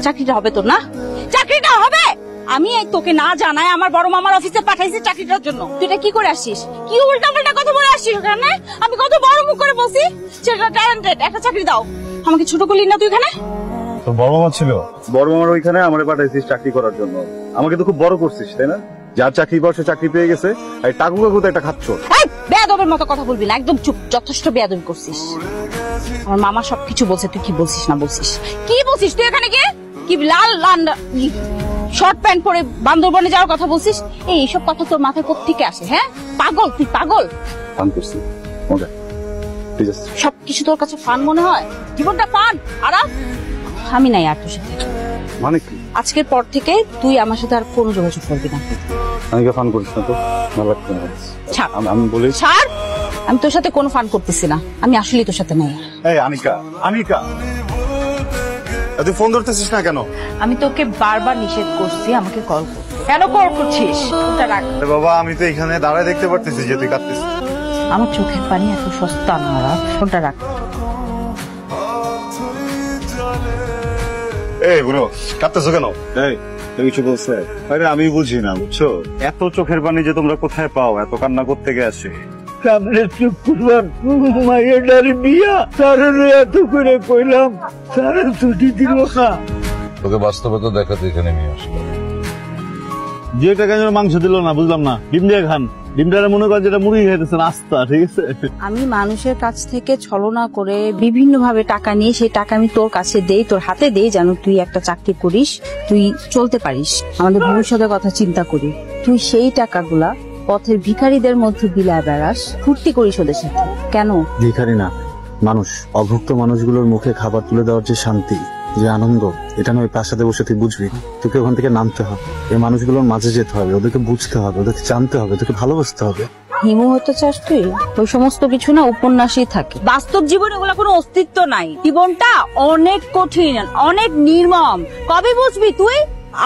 চাকরিটা হবে তোর না? চাকরিটা হবে। আমি তোকে না জানাই আমার বড় মামার অফিসে পাঠাইছি চাকরিটার জন্য। তুই এটা কি করে আসছিস? কি উল্টা পাল্টা কথা বলে আসছিস ওখানে? আমি কত বড় মুখ করে বলছি সেটা ট্যালেন্টেড, একটা চাকরি দাও। আমাকে ছোট করলি না তুই এখানে? তো বড় মামা ছিল, বড় মামার ওইখানে আমারে পাঠাইছিস চাকরি করার জন্য। আমাকে তো খুব বড় করছিস, তাই না? যার চাকরি পাওয়া সে চাকরি পেয়ে গেছে, এই টাকু কাকু তো একটা খাচ্ছ। এই বেয়াদবের মতো কথা বলবি না, একদম চুপ। যথেষ্ট বেয়াদবি করছিস। আমার মামা সবকিছু বলছে, তুই কি বলছিস না বলছিস? কি বলছিস তুই এখানে গিয়ে? কি লাল লাল শর্ট প্যান্ট পরে বান্দরবনে যাওয়ার কথা বলছিস? এইসব কথা তোর মাথায় কোত্থেকে আসে? হ্যাঁ পাগল তুই, পাগল। ফান করছি, মজা। ঠিক আছে, সবকিছু তোর কাছে ফান মনে হয়? জীবনটা ফান আরাম। আমি নাই আর তোর সাথে। মানে কি? আজকের পর থেকে তুই আমার সাথে আর কোনো যোগাযোগ করবি না। আমি ফান করিস না তো, ভালো লাগছে না। ছাড়, আমি বলি ছাড়। আমি তোর সাথে কোনো ফান করতেছি না, আমি আসলেই তোর সাথে নাই। এই আনিকা, আনিকা তুই ফোন ধরতেছিস না কেন? আমি তোকে বারবার নিষেধ করছি আমাকে কল কর। কেন কল করছিস? ফোনটা রাখ। বাবা আমি তো এখানে দাঁড়ায় দেখতে পারতেছি যে তুই কাঁদতেছিস। আমার চোখের পানি এত সস্তা না, ফোনটা রাখ। এই বুড়ো, কাঁদতেছো কেন? এই কিছু বলছে? আরে আমি বুঝি না, বুঝছো? এত চোখের পানি যে তোমরা কোথায় পাও? এত কান্না করতে গিয়ে আসে। সামনে শুক্রবার মায়ের বিয়া, তারা এত করে কইলাম, তারা ছুটি দিল না। তোকে বাস্তবতা দেখাতে এখানে নিয়ে আসলো। যে টাকা মাংস দিল না, বুঝলাম না। ডিম দিয়ে খান, ডিমটা মনে করেন যেটা মুরগি খাইতেছেন আস্তা, ঠিক আছে? আমি মানুষের কাছ থেকে ছলনা করে বিভিন্ন ভাবে টাকা নিয়ে সেই টাকা আমি তোর কাছে দেই, তোর হাতে দেই, যেন তুই একটা চাকরি করিস, তুই চলতে পারিস, আমাদের ভবিষ্যতের কথা চিন্তা করি। তুই সেই টাকাগুলা পথের ভিখারিদের মধ্যে বিলায় বেড়াস, ফুর্তি করিস ওদের সাথে। কেন? ভিখারি না, মানুষ। অভুক্ত মানুষগুলোর মুখে খাবার তুলে দেওয়ার যে শান্তি, যে আনন্দ, এটা নয় প্রাসাদে বসে তুই বুঝবি। তোকে ওখান থেকে নামতে হবে, এই মানুষগুলোর মাঝে যেতে হবে, ওদেরকে বুঝতে হবে, ওদেরকে জানতে হবে, ওদেরকে ভালোবাসতে হবে। হিমু হতে চাস তুই? ওই সমস্ত কিছু না উপন্যাসেই থাকে, বাস্তব জীবনে ওগুলা কোনো অস্তিত্ব নাই। জীবনটা অনেক কঠিন, অনেক নির্মম। কবে বুঝবি তুই?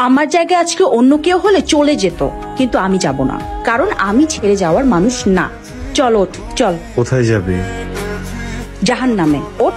আমার জায়গায় আজকে অন্য কেউ হলে চলে যেত, কিন্তু আমি যাব না, কারণ আমি ছেড়ে যাওয়ার মানুষ না। চল ওঠ, চল। কোথায় যাবে? জাহান্নামে। ওঠ।